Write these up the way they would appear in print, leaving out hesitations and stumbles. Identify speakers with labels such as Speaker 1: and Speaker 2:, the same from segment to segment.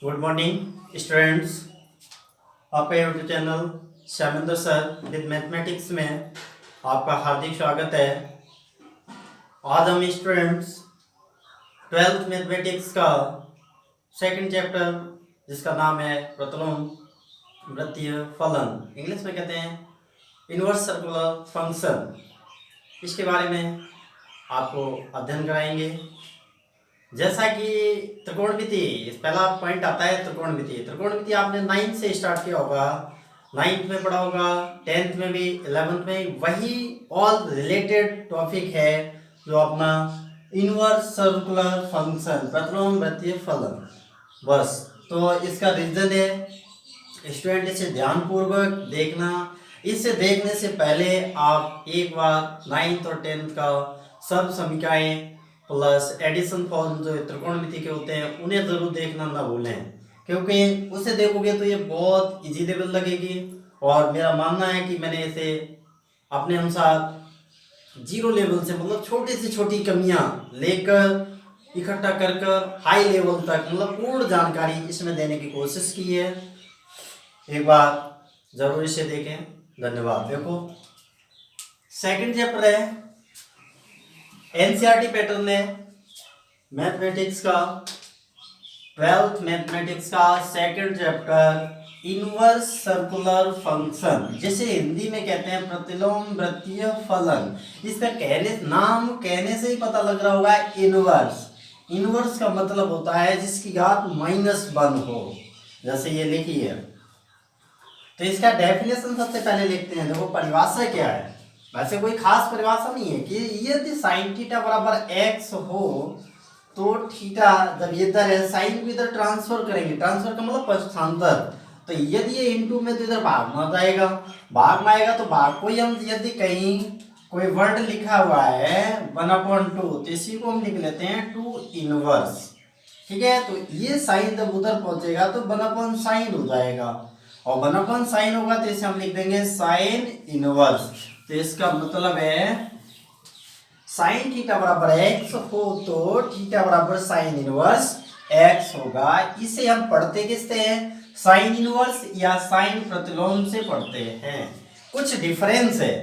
Speaker 1: Good morning students. आपका YouTube channel Shyamendra sir with mathematics में आपका हार्दिक स्वागत है। आज हम स्टूडेंट्स 12th मैथमेटिक्स का सेकंड चैप्टर जिसका नाम है प्रतिलोम वृत्तीय फलन, इंग्लिश में कहते हैं इनवर्स सर्कुलर फंक्शन, इसके बारे में आपको अध्ययन कराएंगे। जैसा कि त्रिकोणमिति, पहला पॉइंट आता है त्रिकोणमिति आपने 9th से स्टार्ट किया होगा, 9th में पढ़ा होगा, 10th में भी, 11th में, वही ऑल रिलेटेड टॉपिक है जो अपना इनवर्स सर्कुलर फंक्शन प्रतिलोम वृत्तीय फलन। बस तो इसका रीजन है स्टूडेंट, इसे ध्यानपूर्वक देखना। इसे देखने से पहले आप एक बार 9th और 10th का सब समीकरण प्लस एडिशन फॉर्म जो त्रिकोणमिति के होते हैं उन्हें जरूर देखना ना भूलें, क्योंकि उसे देखोगे तो ये बहुत इजी लेवल लगेगी। और मेरा मानना है कि मैंने इसे अपने अनुसार जीरो लेवल से, मतलब छोटी से छोटी कमियां लेकर इकट्ठा कर हाई लेवल तक, मतलब पूर्ण जानकारी इसमें देने की कोशिश की है। एक बार जरूर इसे देखें। धन्यवाद। देखो सेकंड चैप्टर है, एनसीईआरटी पैटर्न है मैथमेटिक्स का, 12th मैथमेटिक्स का second chapter inverse circular function, जिसे हिंदी में कहते हैं प्रतिलोम वृत्तीय फलन। इसका नाम कहने से ही पता लग रहा होगा इनवर्स। इनवर्स का मतलब होता है जिसकी घात -1 हो, जैसे ये लिखी है। तो इसका डेफिनेशन सबसे पहले लिखते हैं। देखो परिभाषा क्या है, वैसे कोई खास परिभाषा नहीं है कि यदि साइन थीटा बराबर x हो तो थीटा, जब ये इधर है साइन को इधर ट्रांसफर करेंगे, ट्रांसफर का मतलब पक्षांतर, तो यदि ये इनटू में तो इधर भाग में जाएगा, भाग में आएगा तो भाग को ही हम, यदि कहीं कोई वर्ड लिखा हुआ है 1/2 तो इसी को हम लिख लेते हैं 2 इनवर्स। ठीक है, तो ये साइन जब उधर पहुंचेगा तो 1/sin हो जाएगा, और 1/sin होगा तो इसे हम लिख देंगे साइन इनवर्स। तो इसका मतलब है साइन थीटा बराबर x हो तो थीटा बराबर साइन इनवर्स x होगा। इसे हम पढ़ते किससे हैं, साइन इनवर्स या साइन प्रतिलोम से पढ़ते हैं। कुछ डिफरेंस है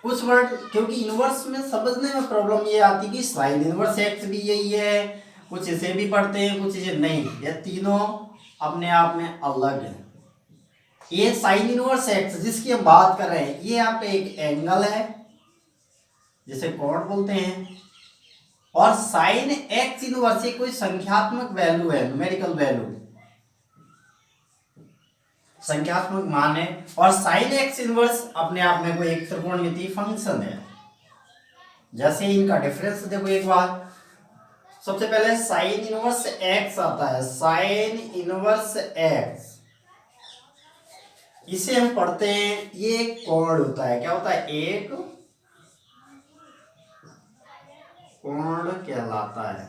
Speaker 1: कुछ वर्ड, क्योंकि इनवर्स में समझने में प्रॉब्लम ये आती कि साइन इनवर्स x भी यही है, कुछ इसे भी पढ़ते हैं कुछ इसे नहीं, ये तीनों अपने आप में अलग है। ये साइन इनवर्स x जिसकी हम बात कर रहे हैं, ये यहाँ पे एक एंगल है जिसे कोण बोलते हैं, और साइन x इनवर्स कोई संख्यात्मक वैल्यू है, न्यूमेरिकल वैल्यू, संख्यात्मक मान है, और साइन x इनवर्स अपने आप में कोई एक त्रिकोणमितीय फंक्शन है। जैसे इनका डिफरेंस देखो एक बार, सबसे पहले साइन इनवर्स x आता है, साइन इनवर्स x, इसे हम पढ़ते हैं, ये एक कोण होता है। क्या होता है, एक कोण कहलाता है।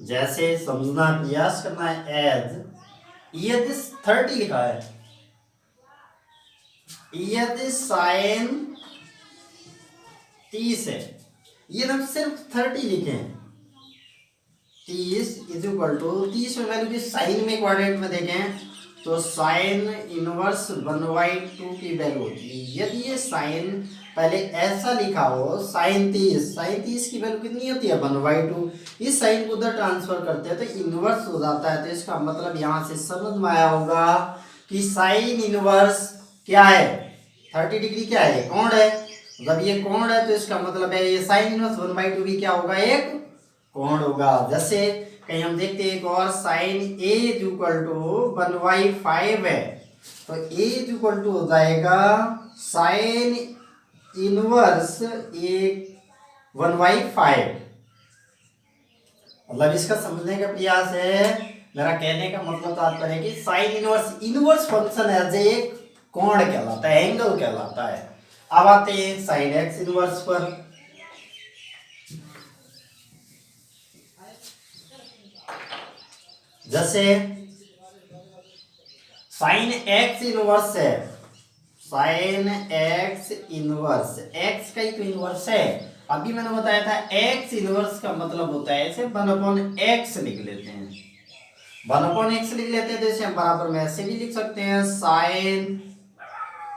Speaker 1: जैसे समझना प्रयास करना है, एज यदि 30 लिखा है, यदि साइन 30 है, ये हम सिर्फ 30 लिखें, 30 इज इक्वल टू 30 में वैल्यू की साइन में क्वाड्रेंट में देखें तो साइन इनवर्स 1/2 की वैल्यू होती है। यदि ये साइन पहले ऐसा लिखा हो, साइन 30 की वैल्यू कितनी होती है 1/2, इस साइन को उधर ट्रांसफर करते हैं तो इनवर्स हो जाता है। तो इसका मतलब यहाँ से समझ में आया होगा कि साइन इनवर्स क्या है, 30 डिग्री क्या है, कोण है। जब ये कोण है तो इसका मतलब है ये साइन इनवर्स 1/2 भी क्या होगा, एक कोण होगा। जैसे कहीं हम देखते हैं एक और, sine a is equal to 1/5 है, तो a इज इक्वल टू हो जाएगा साइन इनवर्स 1/5। मतलब इसका समझने का प्रयास है, मेरा कहने का मतलब तात्पर्य है कि साइन इनवर्स फंक्शन एज एक कोण कहलाता है, एंगल कहलाता है। अब आते हैं साइन एक्स इनवर्स पर। जैसे साइन एक्स इनवर्स है, साइन एक्स इनवर्स, एक्स का ही तो इनवर्स है। अभी मैंने बताया था एक्स इनवर्स का मतलब होता है ऐसे 1/x लिख लेते हैं, 1/x लिख लेते हैं, तो इसे हम बराबर में ऐसे भी लिख सकते हैं, साइन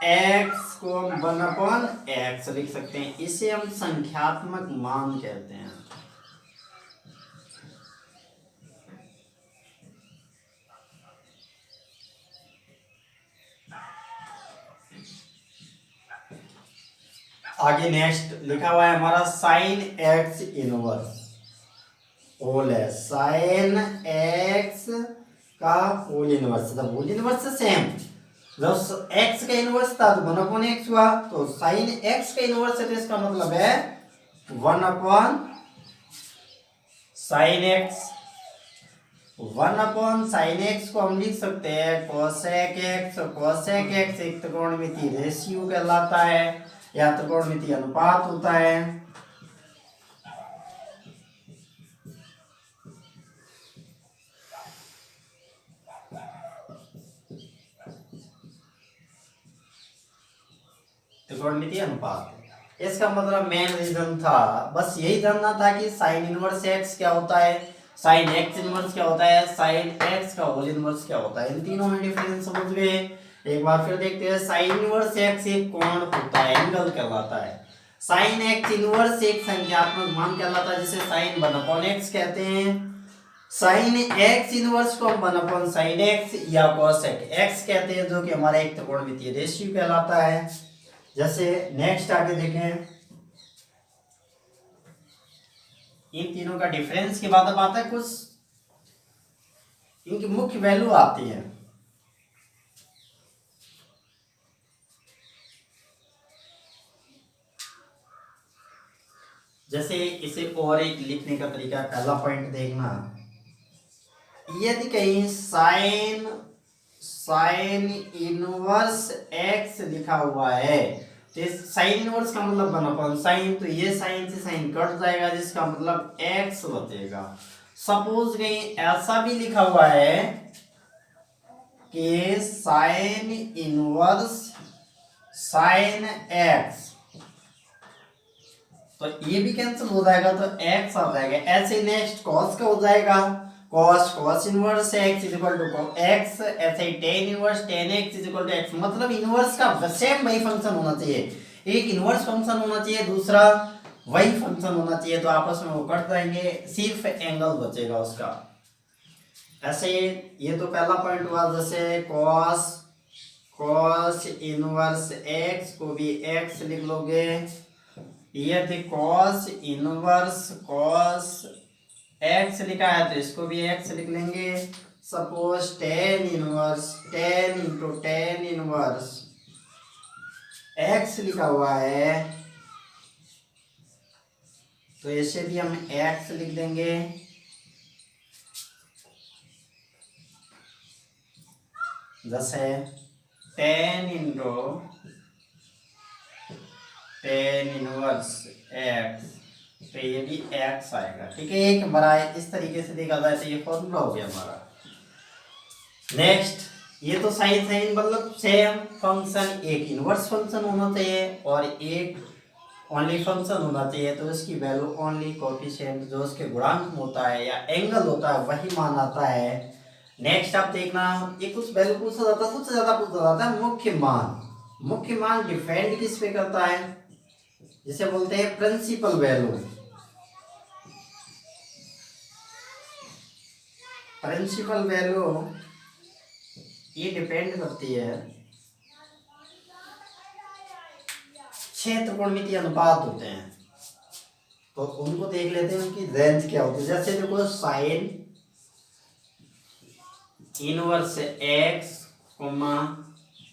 Speaker 1: एक्स को हम 1/x लिख सकते हैं, इसे हम संख्यात्मक मान कहते हैं। आगे नेक्स्ट लिखा हुआ है हमारा साइन एक्स इनवर्स, होल है साइन एक्स का whole inverse, whole inverse same, जब एक्स का इनवर्स था तो 1/x हुआ, तो साइन एक्स का इनवर्स है तो इसका मतलब है 1/sin x, 1/sin x को हम लिख सकते हैं cosec x, cosec x एक त्रिकोणमितीय रेशियो कहलाता है या त्रिकोणमितीय अनुपात होता है। त्रिकोणमितीय अनुपात, इसका मतलब मेन रीजन था बस यही जानना था कि साइन इनवर्स एक्स क्या होता है, साइन एक्स इनवर्स क्या होता है, साइन एक्स का होल इनवर्स क्या होता है, इन तीनों में डिफरेंस समझ गए। एक बार फिर देखते हैं, साइन इनवर्स एक्स एक कोण होता है, एंगल कहलाता है, साइन एक्स इनवर्स एक संख्यात्मक मान कहलाता है जिसे साइन 1/x कहते हैं, साइन एक्स इनवर्स को हम 1/sin x या cosec x कहते हैं जो कि हमारा एक त्रिकोणमितीय रेशियो कहलाता है। जैसे नेक्स्ट आगे देखें, इन तीनों का डिफरेंस के बाद अब आता है कुछ इनकी मुख्य वैल्यू आती है। जैसे इसे और एक लिखने का तरीका, पहला पॉइंट देखना, यदि कहीं साइन इनवर्स एक्स लिखा हुआ है तो साइन इनवर्स का मतलब 1/sin, तो ये साइन से साइन कट जाएगा जिसका मतलब एक्स बचेगा। सपोज कहीं ऐसा भी लिखा हुआ है कि साइन इनवर्स साइन एक्स, तो ये भी कैंसिल हो जाएगा तो x आ जाएगा। ऐसे नेक्स्ट cos का हो जाएगा, cos inverse x is equal to x, ऐसे tan inverse tan x is equal to x, मतलब इनवर्स का सेम वही फंक्शन होना चाहिए, एक इनवर्स फंक्शन होना चाहिए दूसरा वही फंक्शन होना चाहिए, तो आपस में वो कट जाएंगे, सिर्फ एंगल बचेगा उसका। ऐसे ये तो पहला पॉइंट हुआ, जैसे cos इनवर्स x को भी x लिख लोगे, ये थी cos इनवर्स cos x लिखा है तो इसको भी x लिख लेंगे। Suppose tan inverse tan into tan inverse x लिखा हुआ है तो इसे भी हम x लिख देंगे। जैसे tan into tan inverse x, तो ये भी x आएगा, ठीक है। एक बड़ा इस तरीके से देखा जाए तो ये फॉर्मूला हो गया हमारा। नेक्स्ट, ये तो साइन साइन मतलब सेम फंक्शन, एक इनवर्स फंक्शन होना चाहिए और एक ओनली फंक्शन होना चाहिए, तो इसकी वैल्यू ओनली कोफिशिएंट जो उसके गुणांक होता है या एंगल होता है वही मान आता है। नेक्स्ट आप देखना, ये कुछ वैल्यू पूछा जाता है, सबसे ज्यादा पूछा जाता है मुख्य मान। मुख्य मान डिपेंड किस पे करता है, जिसे बोलते हैं प्रिंसिपल वैल्यू। प्रिंसिपल वैल्यू ये डिपेंड करती है 6 त्रिकोणमितीय अनुपात होते हैं, तो उनको देख लेते हैं उनकी रेंज क्या होती है। जैसे देखो sign inverse x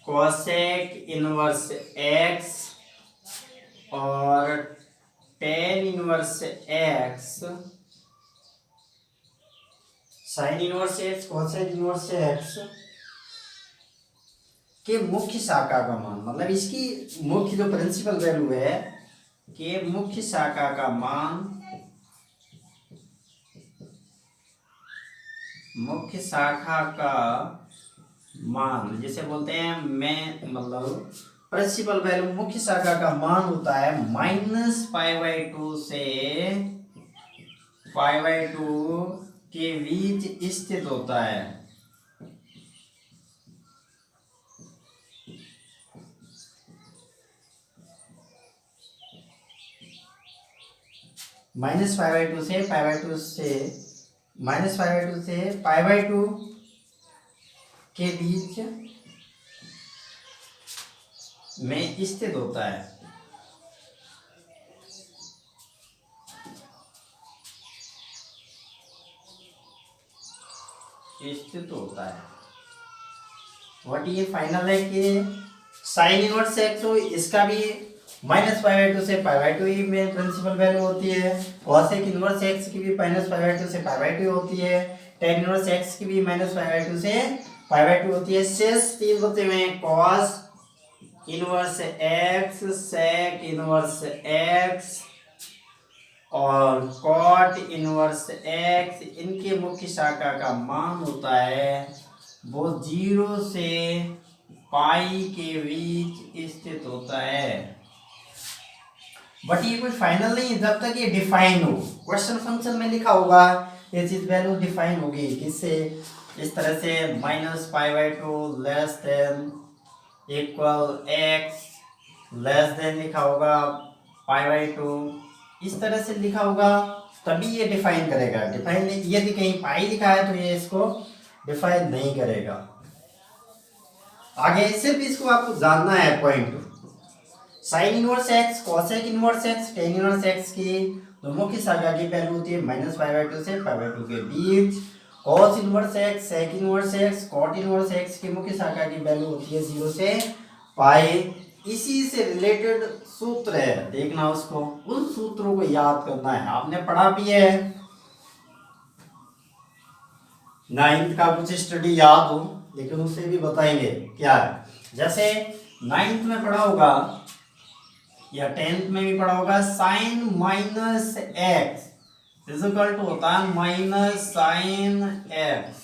Speaker 1: cosec inverse x और tan inverse x, sign inverse x cosec inverse x के मुख्य शाखा का मान, मतलब इसकी मुख्य जो प्रिंसिपल वैल्यू है कि मुख्य शाखा का मान, मुख्य शाखा का मान जिसे बोलते हैं मैं मतलब प्रिंसिपल वैल्यू मुख्य शाखा का मान होता है -π/2 से π/2 के बीच स्थित होता है। -π/2 से π/2 से -π/2 से π/2 के बीच में स्थित होता है। स्थित होता है वट ये फाइनल है कि साइन इनवर्स एक्स हो इसका भी -π/2 से π/2 ही में प्रिंसिपल वैल्यू होती है। cosec इनवर्स एक्स की भी -π/2 से π/2 होती है। tan इनवर्स एक्स की भी -π/2 से π/2 होती है। शेष तीन होते हैं cos inverse x, sec inverse x और cot इनवर्स एक्स, इनके मुख्य शाखा का मान होता है वो 0 से पाई के बीच स्थित होता है। बट ये कोई फाइनल नहीं है जब तक ये डिफाइन हो। क्वेश्चन फंक्शन में लिखा होगा ये चीज वैल्यू डिफाइन होगी किससे, इस तरह से -π/2 less than equal x less than लिखा होगा π/2, इस तरह से लिखा होगा तभी ये डिफाइन करेगा। डिफाइन यदि कहीं पाई लिखा है तो ये इसको डिफाइन नहीं करेगा। आगे सिर्फ इसको आपको जानना है point. Sign inverse x, cosec inverse x, ten inverse x की तो मुख्य शाखा की वैल्यू होती है -π/2 से π/2 के बीच। cos inverse x, sec inverse x, cot inverse x की मुख्य शाखा की वैल्यू होती है 0 से पाई। इसी से रिलेटेड सूत्र है, देखना उसको, उन सूत्रों को याद करना है। आपने पढ़ा भी है, 9th का कुछ स्टडी याद हो लेकिन उसे भी बताएंगे क्या है। जैसे 9th में पढ़ा होगा या 10th में भी पढ़ा होगा, sine minus x equal to होता है माइनस साइन एक्स,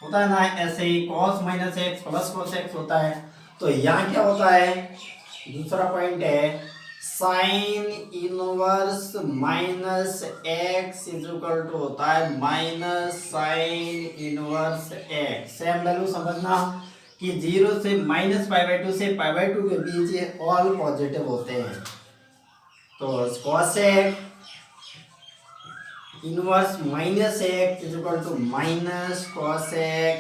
Speaker 1: होता है ना। ऐसे ही cos minus x plus cos x होता है। तो यहाँ क्या होता है, दूसरा पॉइंट है sine inverse minus x equal to होता है minus sine inverse x. Same value समझना कि 0 से -π/2 से π/2 के बीच ये ऑल पॉजिटिव होते हैं। तो cosec inverse minus x equal to minus cosec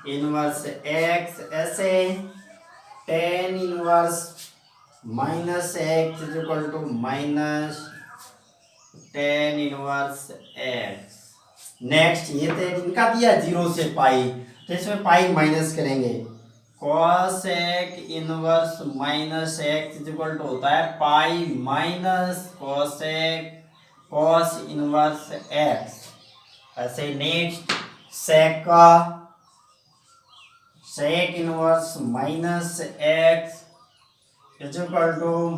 Speaker 1: inverse x, ऐसे tan inverse minus x equal to minus tan inverse x. Next ये तो इनका दिया 0 से पाई, तो इसमें पाई माइनस करेंगे। cosec inverse minus x equal to होता है pi minus cosec cos inverse x. ऐसे नेक्स्ट sec का sec inverse minus x equal to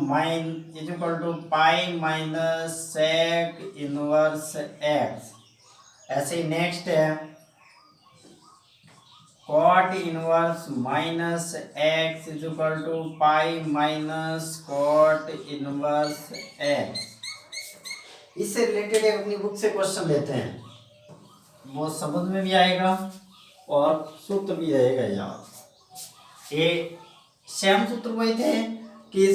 Speaker 1: pi minus sec inverse x. ऐसे नेक्स्ट है cot inverse minus x equal to pi minus cot inverse x. इससे related एक अपनी book से question लेते हैं, वो समझ में भी आएगा और सूत्र भी रहेगा याद। ये सेम सूत्र वही थे कि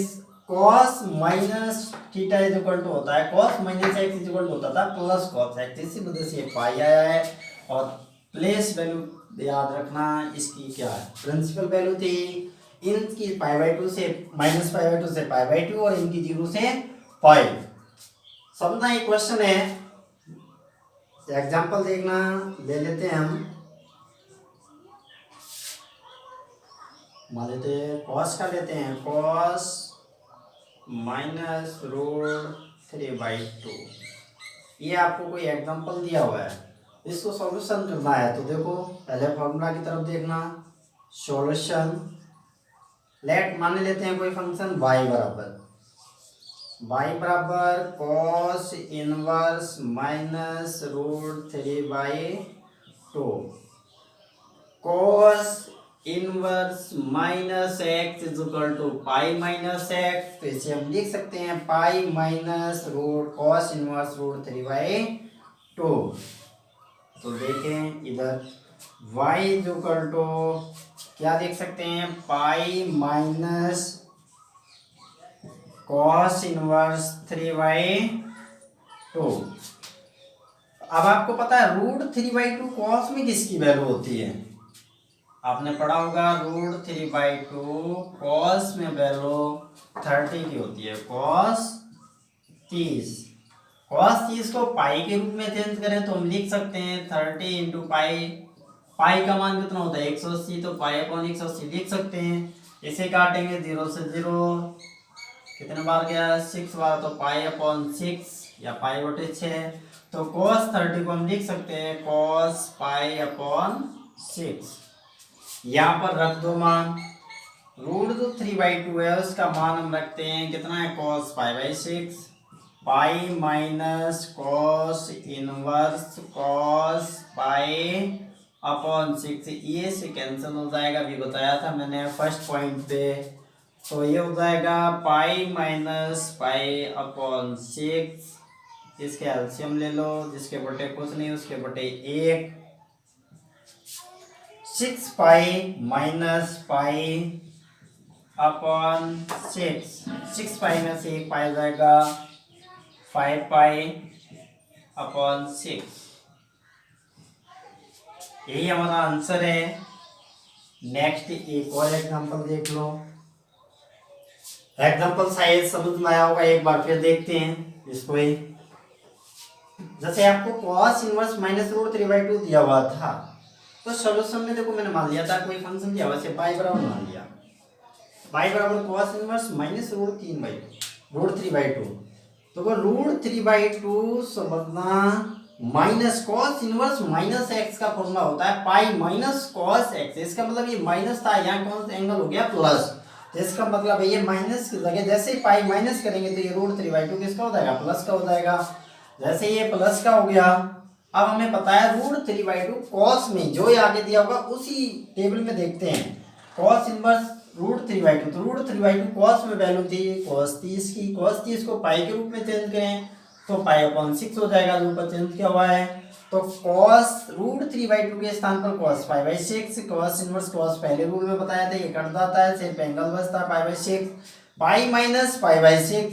Speaker 1: cos minus theta equal to होता है cos minus x equal to होता था प्लस cos एक्स, इसी वजह से ये पाई आया है। और प्लेस वैल्यू याद रखना इसकी क्या है, प्रिंसिपल वैल्यू थी इनकी π/2 से -π/2 से π/2 और इनकी 0 से पाई। समझना ये क्वेश्चन है, एग्जांपल देखना, ले लेते हैं हम। मान लेते हैं cos का लेते हैं, cos माइनस √3/2। ये आपको कोई एग्जांपल दिया हुआ है, इसको सॉल्यूशन करना है। तो देखो पहले फॉर्मूला की तरफ देखना, सॉल्यूशन लेट मान लेते हैं कोई फंक्शन y बराबर cos inverse minus √3/2। cos inverse minus x is equal to pi minus x, तो इसे हम लिख सकते हैं pi minus root cos inverse root 3/2। तो देखें इधर y इज इक्वल टू क्या देख सकते हैं, पाई माइनस कॉस इनवर्स 3/2। अब आपको पता है रूट 3/2 कॉस में किसकी वैल्यू होती है, आपने पढ़ा होगा रूट 3/2 कॉस में वैल्यू 30 की होती है, कॉस 30। कॉस 30 को पाई के रूप में चेंज करें तो हम लिख सकते हैं 30 इंटू पाई। पाई का मान कितना होता है 180, तो पाई अपॉन 180 लिख सकते हैं। इसे काटेंगे 0 से 0, कितने बार गया 6 बार, तो पाई अपॉन 6 या पाई बटे 6। तो कॉस 30 को हम लिख सकते हैं कॉस पाई अपॉन 6। यहाँ पर रख दो मान, रूट जो 3/2 है उसका मान हम रखते हैं कितना है कॉस पाई/6, pi minus cos inverse cos pi upon 6, ये से कैंसिल हो जाएगा, अभी बताया था मैंने फर्स्ट पॉइंट पे। तो ये हो जाएगा पाई माइनस पाई अपॉन 6, इसके एलसीएम ले लो, जिसके बटे कुछ नहीं उसके बटे 1, 6 पाई माइनस पाई अपॉन 6 पाई में से 1 पाई जाएगा 5 पाई अपॉन 6, यही हमारा आंसर है। नेक्स्ट एक और एग्जांपल देख लो, एग्जांपल शायद समझ में आया होगा, एक बार फिर देखते हैं इसको ही। जैसे आपको cos इनवर्स माइनस रूट 3/2 दिया हुआ था, तो सॉल्यूशन में देखो मैंने मान लिया था कोई फंक्शन दिया हुआ है पाई बराबर मान लिया, पाई बराबर cos इनवर्स माइनस रूट 3/2। तो वो रूट 3/2 समझना minus cos inverse minus x का फॉर्मूला होता है पाई माइनस कॉस एक्स। इसका मतलब ये माइनस था, यहाँ कौन सा एंगल हो गया प्लस, इसका मतलब है ये माइनस की जगह जैसे ही पाई माइनस करेंगे तो ये रूट 3/2 किसका हो जाएगा प्लस का हो जाएगा। जैसे ये प्लस का हो गया, अब हमें पता है रूट 3/2 कॉस में जो आगे दिया होगा उसी टेबल में देखते हैं, कॉस इनवर्स रूट 3/2, तो रूट 3/2 कॉस में वैल्यू थी कॉस 30 की, कॉस 30 को पाई के रूप में चेंज करें तो पाई अपॉन 6 हो जाएगा, जो ऊपर चेंज किया हुआ है। तो कॉस रूट 3/2 के स्थान पर कॉस पाई/6, कॉस इनवर्स कॉस पहले रूल में बताया था ये कट जाता है, सिर्फ एंगल बचता है पाई/6, पाई माइनस पाई/6,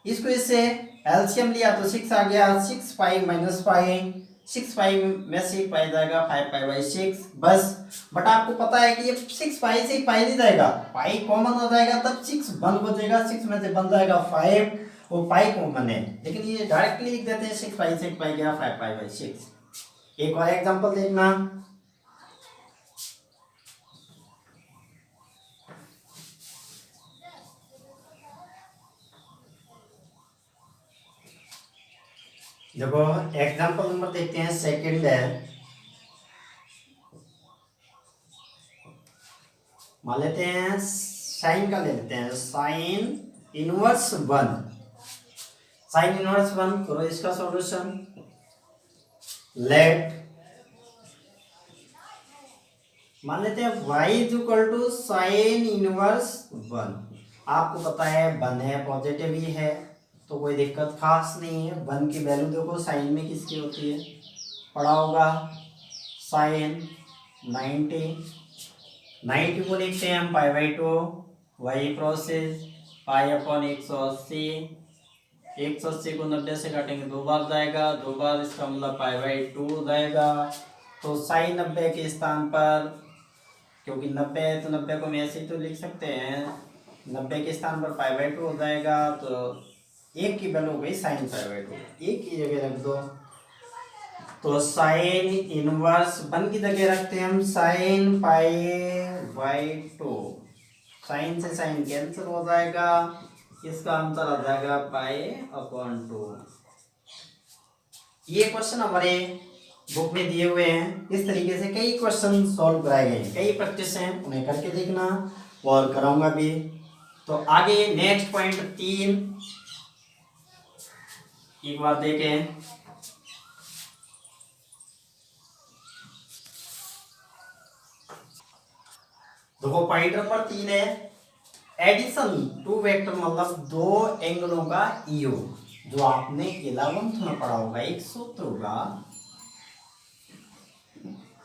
Speaker 1: इसको इससे एलसीएम लिया तो 6 आ गया, 6 पाई माइनस पाई, 6 पाई में से 1 पाई जाएगा 5 पाई/6 बस। बट आपको पता है कि ये 6 पाई से पाई नहीं जाएगा, पाई कॉमन हो जाएगा तब 6 बन बचेगा, 6 में से बन जाएगा 5, वो पाई कॉमन है, लेकिन ये डायरेक्टली लिख देते हैं 6 पाई से 1 पाई गया 5 पाई/6। एक और एग्जांपल देखना, देखो एग्जांपल नंबर देखते हैं, सेकंड है, मान लेते हैं साइन का ले लेते हैं, साइन इनवर्स 1, साइन इनवर्स 1 करो इसका सॉल्यूशन, लेट मान लेते हैं y is equal to sine inverse 1। आपको पता है 1 है पॉजिटिव ही है तो कोई दिक्कत खास नहीं है, 1 की वैल्यू देखो साइन में किसकी होती है, पढ़ा होगा साइन 90 को लिखते हैं हम पाई/2, वही प्रोसेस पाई अपॉन 180, 180 को 90 से काटेंगे 2 बार जाएगा, 2 बार इसका मतलब पाई/2 जाएगा। तो साइन 90 के स्थान पर, क्योंकि 90 है तो 90 को हम ऐसे ही तो लिख सकते हैं, 90 के स्थान पर पाई/2 हो जाएगा, तो 1 की वैल्यू हो गई साइन पाई/2, 1 की जगह रख दो, तो साइन इनवर्स 1 की जगह रखते हैं हम साइन पाई/2, साइन से साइन कैंसिल हो जाएगा, इसका आंसर आ जाएगा पाई/2। ये क्वेश्चन हमारे बुक में दिए हुए हैं, इस तरीके से कई क्वेश्चन सॉल्व कराए गए हैं, कई प्रैक्टिस हैं उन्हें करके देखना और कराऊंगा भी। तो आगे नेक्स्ट पॉइंट 3 एक बार देखें, देखो पॉइंट नंबर 3 है एडिशन टू वेक्टर मतलब दो एंगलों का योग। जो आपने 11th में पढ़ा होगा एक सूत्र होगा,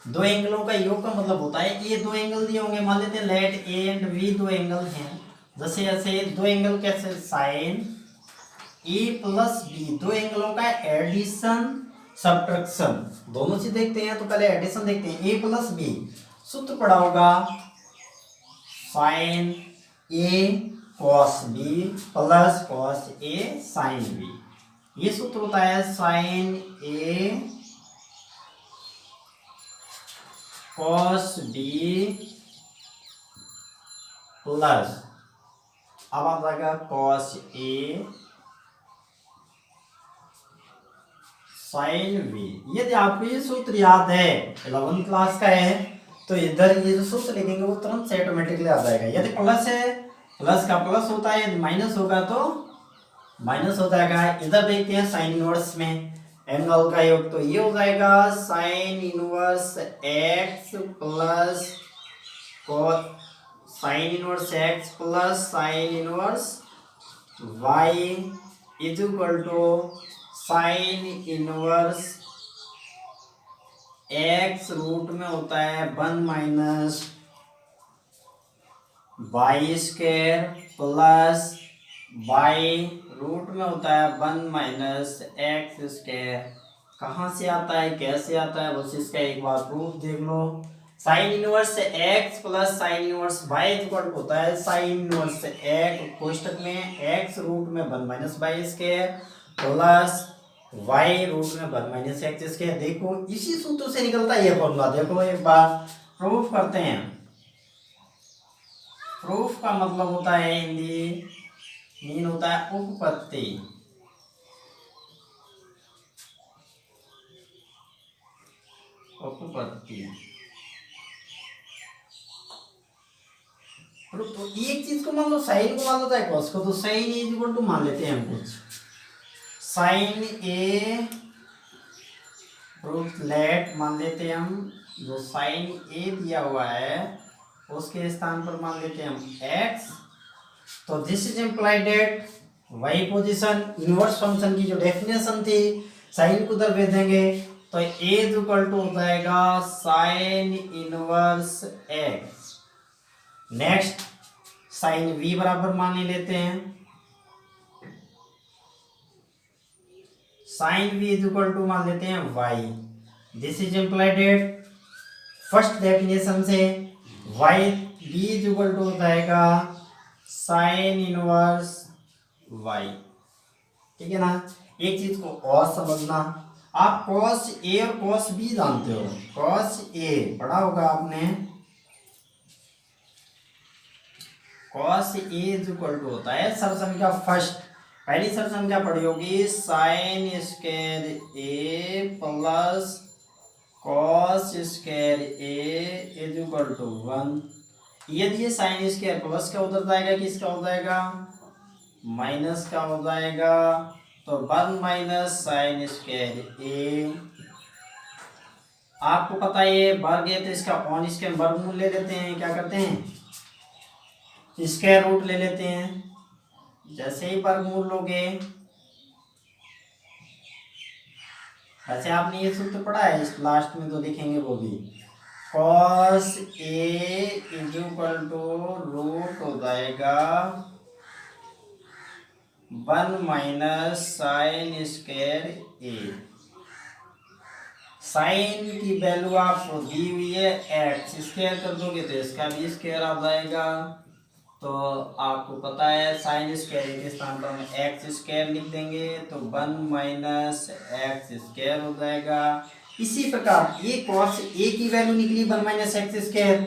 Speaker 1: दो एंगलों का योग का मतलब होता है ये दो एंगल दिए होंगे, मान लेते हैं लेट ए एंड बी दो एंगल हैं, जैसे ऐसे दो एंगल कैसे साइन ए प्लस बी, दो एंगलों का एडिशन सब्ट्रैक्शन दोनों से देखते हैं। तो पहले एडिशन देखते हैं, ए प्लस बी सूत्र पड़ा होगा साइन ए कॉस बी प्लस कॉस ए साइन बी। ये सूत्र होता है साइन ए कॉस बी प्लस अब आ जाएगा कॉस ए साइन बी। यदि आपको ये सूत्र याद है 11th क्लास का है तो इधर ये जो सूत्र लिखेंगे वो तुरंत से ऑटोमेटिकली आ जाएगा। यदि प्लस है प्लस का प्लस होता है, यदि माइनस होगा तो माइनस हो जाएगा। इधर देखते हैं साइन इनवर्स में एंगल का योग, तो ये हो जाएगा sine inverse x plus sine inverse x plus sine inverse y is equal to sine inverse x root में होता है 1 minus y square plus y root में होता है 1 माइनस एक्स स्क्वायर। कहाँ से आता है कैसे आता है बस इसका एक बार प्रूफ देख लो। Sine inverse x plus sine inverse y equal होता है साइन इनवर्स एक्स कोष्टक में एक्स रूट में 1 minus y square plus y root में 1 माइनस एक्स स्क्वायर। देखो इसी सूत्र से निकलता है ये फॉर्मूला, देखो एक बार प्रूफ करते हैं। प्रूफ का मतलब होता है हिंदी मीन होता है उपपत्ति। उपपत्ति तो एक चीज को मान लो साइन को मान लो चाहे कॉस को, तो साइन इज इक्वल टू मान लेते हैं हम कुछ साइन ए प्रूफ लेट मान लेते हैं हम जो साइन ए दिया हुआ है उसके स्थान पर मान लेते हैं हम एक्स। तो दिस इज इम्प्लाइड डेट वही पोजीशन इनवर्स फंक्शन की जो डेफिनेशन थी साइन को उधर भेज देंगे तो ए इज इक्वल टू हो जाएगा sine inverse x. Next sine v बराबर मान लेते हैं sine v is equal to मान लेते हैं y. This is implied that first definition से y B is equal to हो जाएगा साइन इनवर्स वाई। ठीक है ना। एक चीज को और समझना, आप cos ए और cos बी जानते हो। cos ए पढ़ा होगा आपने, cos A is equal to होता है सरसंख्या फर्स्ट, पहली सरसंख्या पढ़ी होगी sine square A plus cos square A is equal to 1। यदि ये साइन स्क्वायर प्लस का उधर जाएगा किसका हो जाएगा माइनस का हो जाएगा, तो 1 माइनस साइन स्क्वायर ए। आपको पता है वर्ग है तो इसका ऑन स्क्वायर वर्गमूल ले लेते हैं, क्या करते हैं स्क्वायर रूट ले लेते हैं। जैसे ही वर्गमूल लोगे, वैसे आपने ये सूत्र पढ़ा है इस लास्ट में तो लिखेंगे वो भी cos A is equal to root हो जाएगा 1 माइनस साइन स्क्वायर ए। साइन की वैल्यू आपको दी हुई है एक्स, स्क्वायर कर दोगे तो इसका भी स्क्वायर आ जाएगा। तो आपको पता है साइन स्क्वायर के स्थान पर हम एक्स स्क्वायर लिख देंगे तो 1 माइनस एक्स स्क्वायर हो जाएगा। इसी प्रकार ये कॉस ए की वैल्यू निकली 1 minus x square,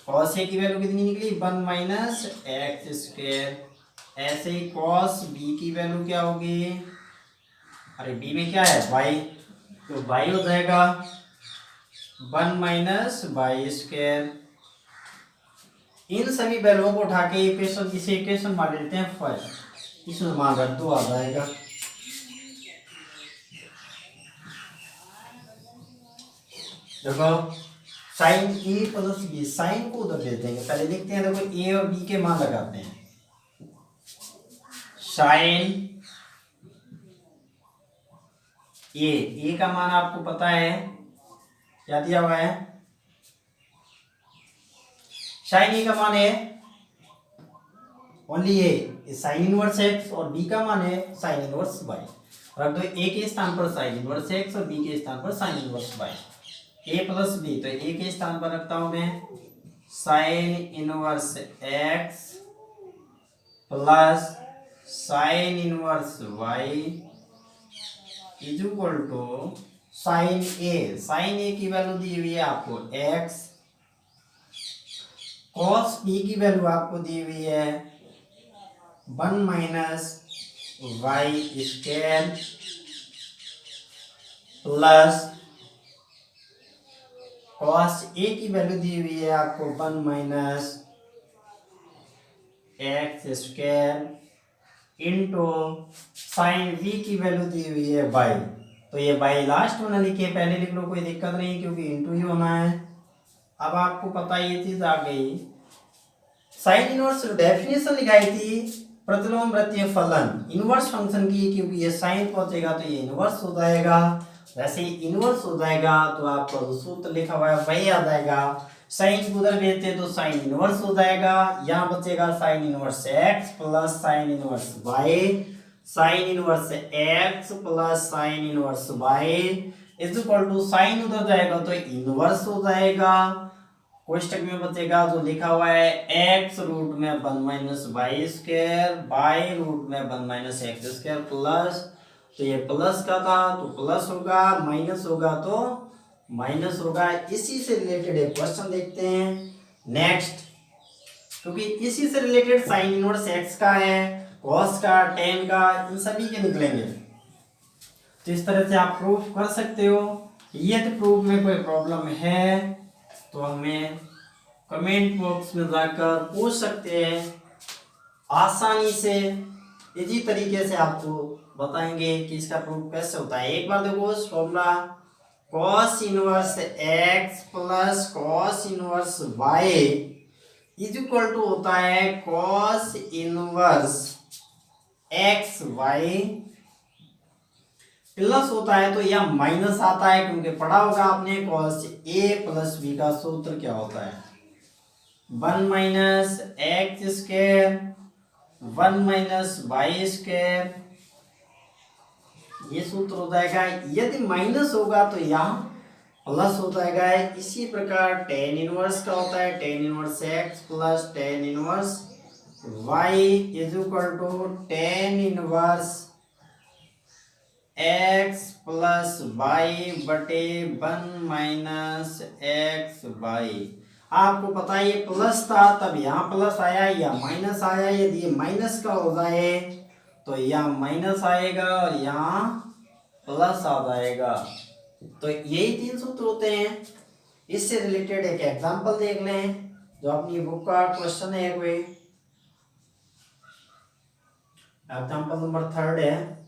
Speaker 1: cos A की वैल्यू कितनी निकली 1 माइनस एक्स स्क्वायर। ऐसे ही कॉस बी की वैल्यू क्या होगी, अरे बी में क्या है वाई, तो वाई हो जाएगा 1 माइनस वाई स्क्वायर। इन सभी वैल्यूओं को उठा के इक्वेशन इसे इक्वेशन मान लेते हैं फर्स्ट, इसमें मान रख दो आ जाएगा। देखो साइन ए प्लस बी, साइन को उधर भेज देंगे। पहले लिखते हैं, देखो ए और बी के मान लगाते हैं। साइन ए का मान आपको पता है, क्या दिया हुआ है? साइन ए का मान है ओनली ए, साइन इनवर्स एक्स, और बी का मान है साइन इनवर्स वाई। रख दो ए के स्थान पर साइन इनवर्स एक्स और बी के स्थान पर sine inverse y. A plus B, तो ए के स्थान पर रखता हूं मैं sine inverse x plus sine inverse y is equal to sine A. Sine A की वैल्यू दी हुई है आपको एक्स, कॉस बी की वैल्यू आपको दी हुई है 1 minus y square plus cos A की वैल्यू दी हुई है आपको 1 minus x square into sine B की वैल्यू दी हुई है वाई। तो ये वाई लास्ट में ना लिखे, पहले लिख लो, कोई दिक्कत नहीं, क्योंकि इंटू ही होना है। अब आपको पता ये चीज आ गई। साइन इनवर्स डेफिनेशन लिखाई थी प्रतिलोम वृत्तीय फलन इनवर्स फंक्शन की, क्योंकि ये साइन पहुंचेगा तो ये इनवर्स हो जाएगा। वैसे ही इनवर्स हो जाएगा तो आपका जो सूत्र लिखा हुआ है वही आ जाएगा। साइन उधर भेजते हैं तो साइन इनवर्स हो जाएगा, यहाँ बचेगा sine inverse x plus sine inverse y. Sine inverse x plus sine inverse y is equal to sine उधर जाएगा तो इनवर्स हो जाएगा। कोष्टक में बचेगा जो लिखा हुआ है एक्स रूट में 1 minus y square, y root में 1 माइनस एक्स स्क्वायर प्लस, तो ये प्लस का था तो प्लस होगा, माइनस होगा तो माइनस होगा। इसी से रिलेटेड एक क्वेश्चन देखते हैं नेक्स्ट, क्योंकि इसी से रिलेटेड साइन इनवर्स एक्स का है, कॉस का, टेन का, इन सभी के निकलेंगे। तो इस तरह से आप प्रूफ कर सकते हो। यदि प्रूफ में कोई प्रॉब्लम है तो हमें कमेंट बॉक्स में जाकर पूछ सकते हैं, आसानी से इसी तरीके से आपको बताएंगे कि इसका प्रूफ कैसे होता है। एक बार देखो formula cos inverse x plus cos inverse y is equal to होता है cos inverse x y plus होता है तो यह माइनस आता है, क्योंकि पढ़ा होगा आपने cos a प्लस b का सूत्र क्या होता है 1 minus x square 1 minus y square, ये सूत्र हो जाएगा। यदि माइनस होगा तो यहाँ प्लस हो जाएगा। इसी प्रकार टेन इनवर्स का होता है tan inverse x plus tan inverse y is equal to tan inverse x plus y बटे 1 माइनस एक्स वाई। आपको पता है ये प्लस था तब यहाँ प्लस आया या माइनस आया, यदि ये माइनस का हो जाए तो यहाँ माइनस आएगा और यहाँ प्लस आ जाएगा। तो यही 3 सूत्र होते हैं। इससे रिलेटेड एक एग्जांपल देख लें जो अपनी बुक का क्वेश्चन है, कोई एग्जांपल नंबर 3 है।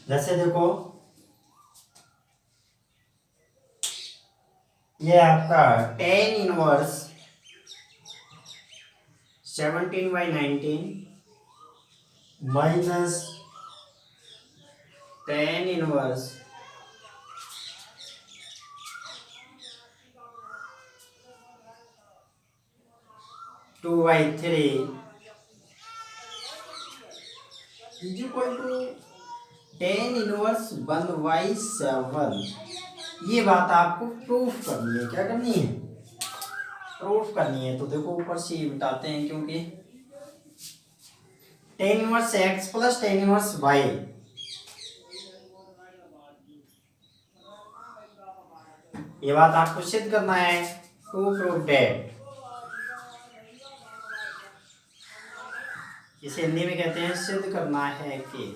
Speaker 1: जैसे देखो ये आपका tan inverse 17/19 minus ten inverse 2/3 is equal to tan inverse 1/7। ये बात आपको प्रूफ करनी है। क्या करनी है? प्रूफ करनी है। तो देखो ऊपर से ये मिटाते हैं, क्योंकि tan inverse x plus tan inverse y, ये बात आपको सिद्ध करना है। टू प्रूफ दैट, इसे हिंदी में कहते हैं सिद्ध करना है कि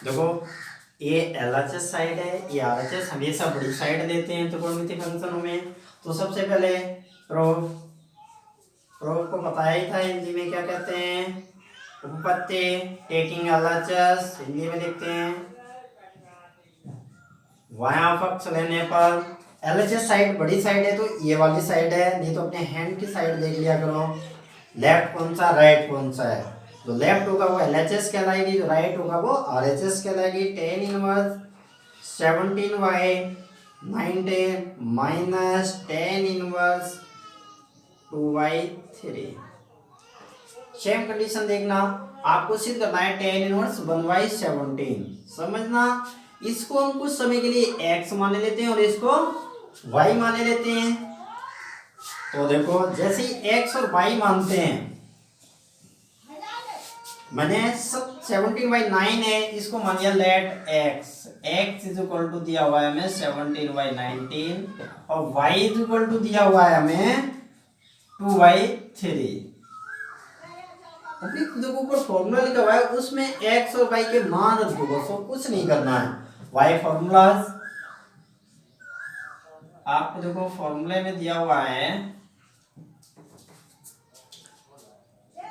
Speaker 1: देखो ये LHS साइड है, ये RHS हमेशा बड़ी साइड देते हैं त्रिकोणमितीय फंक्शनों में। तो सबसे पहले प्रूफ प्रूफ को बताया ही था हिंदी में क्या कहते हैं, उपपत्ति। टेकिंग एलएचएस हिंदी में लिखते हैं वाया पक्ष लेने पर। एलएचएस साइड बड़ी साइड है तो ये वाली साइड है, नहीं तो अपने हैंड की साइड देख लिया करो, लेफ्ट कौन सा राइट कौन सा है। जो लेफ्ट होगा वो एलएचएस कहलाएगी, जो राइट होगा वो आरएचएस कहलाएगी। Ten inverse 17y 19 minus ten inverse 2y3। Same condition देखना, आपको सिद्ध करना है टेन इनवर्स 1/17। समझना, इसको हम कुछ समय के लिए x माने लेते हैं और इसको y माने लेते हैं। तो देखो जैसे ही x और y मानते हैं, मैंने 17/9 है, इसको मान लिया let x is equal to दिया हुआ है हमें 17/19 और y इज इक्वल टू दिया हुआ है हमें 2/3। अपनी जो ऊपर फॉर्मूला लिखा हुआ है उसमें x और y के मान रख दो, बस और कुछ नहीं करना है। y फॉर्मूलाज आपको देखो फॉर्मूले में दिया हुआ है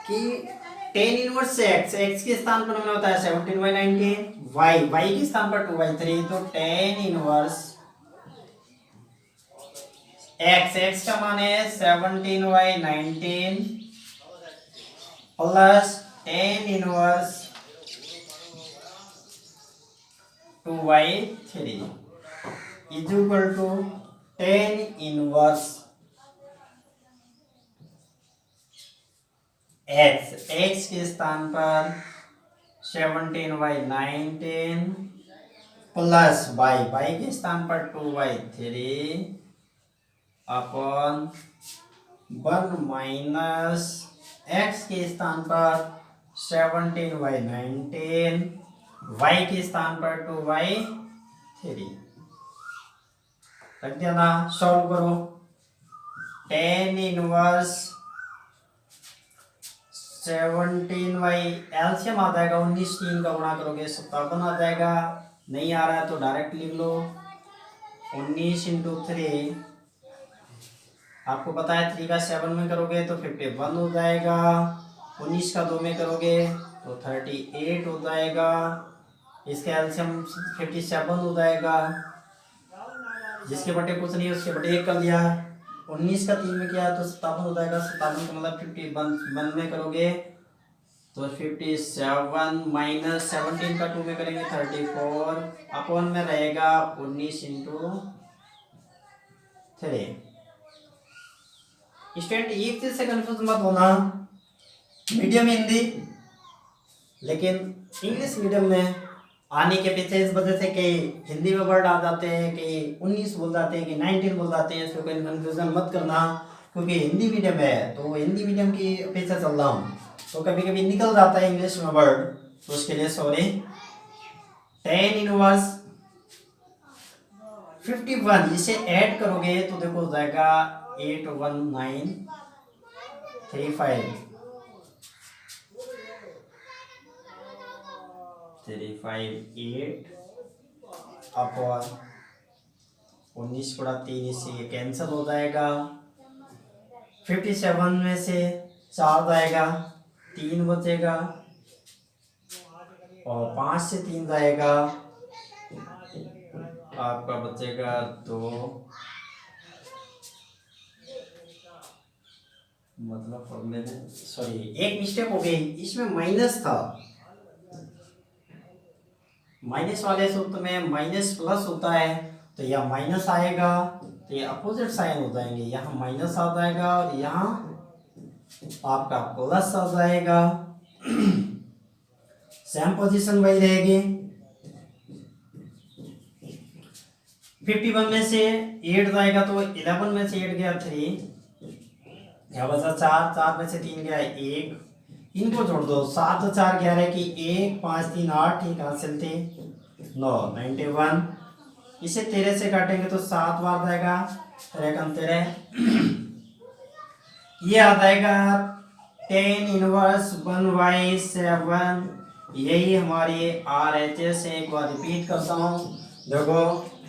Speaker 1: कि टेन इनवर्स से x के स्थान पर हमें होता है 17/19, y के स्थान पर 2/3। तो टेन इनवर्स x का मान है 17/19 plus tan inverse 2/3 is equal to tan inverse x के स्थान पर 17/19 प्लस y के स्थान पर 2/3 अपॉन 1 माइनस x के स्थान पर 17/19 y के स्थान पर 2/3 रख देना। सॉल्व करो, टेन इनवर्स 17y एलसीएम आ जाएगा 19, 3 का गुणा करोगे 57 आ जाएगा। नहीं आ रहा है तो डायरेक्ट लिख लो 19 इंटू 3, आपको पता है 3 का 7 में करोगे तो 51 हो जाएगा, 19 का 2 में करोगे तो 38 हो जाएगा, इसके एलसीएम 57 हो जाएगा। जिसके बटे कुछ नहीं उसके बटे 1 कर दिया, 19 का 3 में किया तो 57 हो जाएगा। 57 का मतलब 51 में करोगे तो 57 माइनस 17 का 2 में करेंगे 34 अपॉन में रहेगा 19 इंटू 3। स्टूडेंट एक चीज से कंफ्यूज मत होना, मीडियम हिंदी लेकिन इंग्लिश मीडियम में आने के पीछे इस वजह से कि हिंदी में वर्ड आ जाते हैं कि 19 बोल जाते हैं कि 19 बोल जाते हैं, इसको कोई कंफ्यूजन मत करना क्योंकि हिंदी मीडियम है तो हिंदी मीडियम की पीछे चल रहा हूँ तो कभी कभी निकल जाता है इंग्लिश में वर्ड, तो उसके लिए सॉरी। टेन इनवर्स 51 इसे ऐड करोगे तो देखो हो जाएगा 81935 अपॉन 19 बड़ा 3 इससे ये कैंसिल हो जाएगा। 57 में से 4 जाएगा 3 बचेगा और 5 से 3 जाएगा आपका बचेगा 2, मतलब सॉरी एक मिस्टेक हो गई, इसमें माइनस था, माइनस वाले सूत्र में माइनस प्लस होता है तो यह माइनस आएगा तो ये अपोजिट साइन हो जाएंगे, यहाँ माइनस आ जाएगा और यहाँ आपका प्लस आ जाएगा। सेम पोजीशन वही रहेगी। 51 में से 8 जाएगा तो 11 में से 8 गया 3, यहाँ बचा 4, 4 में से 3 गया 1, इनको जोड़ दो 7 और 4 11 की 1 5 3 8 ठीक हासिल थे 9 91, इसे 13 से काटेंगे तो 7 बार जाएगा 13 ये आ जाएगा 10 इनवर्स 1/7। यही हमारी RHS है। एक बार रिपीट करता हूँ, देखो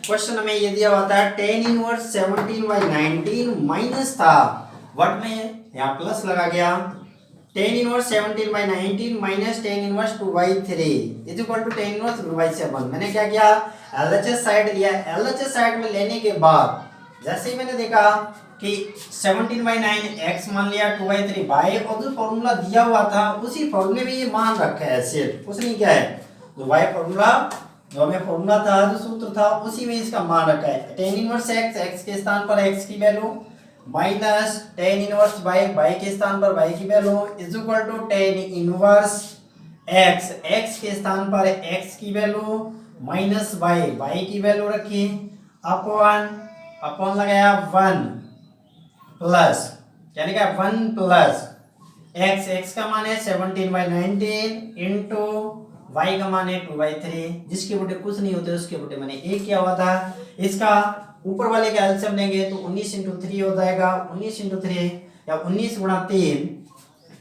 Speaker 1: क्वेश्चन में ये दिया हुआ था 10 इनवर्स 17/19 माइनस था, व्हाट में यहाँ प्लस लगा गया, tan inverse 17/19 minus ten inverse 2/3 is equal to tan inverse 2/7। मैंने क्या किया, एलएचएस साइड लिया। एलएचएस साइड में लेने के बाद जैसे ही मैंने देखा कि 17/9 x मान लिया, 2/3 y, और जो फॉर्मूला दिया हुआ था उसी फॉर्मूले में ये मान रखा है सिर्फ, कुछ नहीं क्या है, जो y फॉर्मूला जो हमें फॉर्मूला था, जो सूत्र था, उसी में इसका मान रखा है। टेन इनवर्स x के स्थान पर x की value minus ten inverse y के स्थान पर y की value is equal to tan inverse x के स्थान पर x की वैल्यू माइनस y की वैल्यू रखी, अपॉन लगाया 1 प्लस, यानी कि 1 प्लस x का मान है 17/19 इंटू y का मान है 2/3, जिसके बटे कुछ नहीं होते उसके बटे मैंने 1 किया हुआ था। इसका ऊपर वाले का एलसीएम लेंगे तो 19 इंटू 3 हो जाएगा, 19 इंटू 3 या 19 गुणा 3,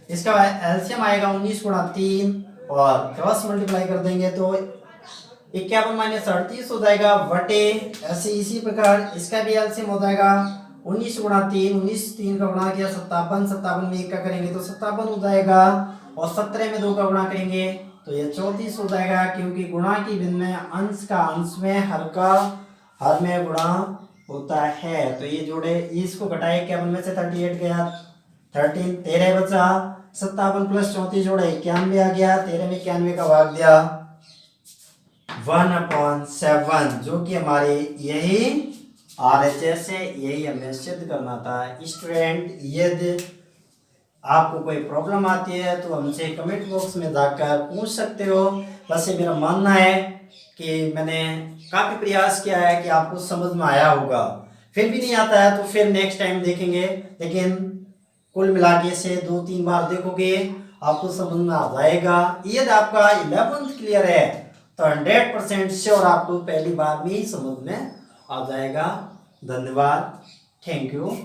Speaker 1: इसका एलसीएम आएगा 19 गुणा 3 और क्रॉस मल्टीप्लाई कर देंगे तो 51 माइनस 38 हो जाएगा बटे, ऐसे इसी प्रकार इसका भी एलसीएम हो जाएगा 19 गुणा 3, 19 3 का गुणा किया 57, 57 में 1 का करेंगे तो 57 हो जाएगा, और 17 में 2 का गुणा करेंगे तो ये 34 हो जाएगा, क्योंकि गुणा की भिन्न में अंश का अंश में हर में गुणा होता है। तो ये जोड़े, इसको घटाए 51 में से 38 गया, 13 13 बचा, 57 प्लस 34 जोड़े 91 आ गया, 13 में 91 का भाग दिया 1/7, जो कि हमारे यही RHS है, यही हमें सिद्ध करना था। स्टूडेंट यदि आपको कोई प्रॉब्लम आती है तो हमसे कमेंट बॉक्स में जाकर पूछ सकते हो। बस ये मेरा मानना है कि मैंने काफ़ी प्रयास किया है कि आपको समझ में आया होगा, फिर भी नहीं आता है तो फिर नेक्स्ट टाइम देखेंगे, लेकिन कुल मिला के से 2-3 बार देखोगे आपको समझ में आ जाएगा। यदि आपका 11th क्लियर है तो 100% श्योर आपको पहली बार में ही समझ में आ जाएगा। धन्यवाद, थैंक यू।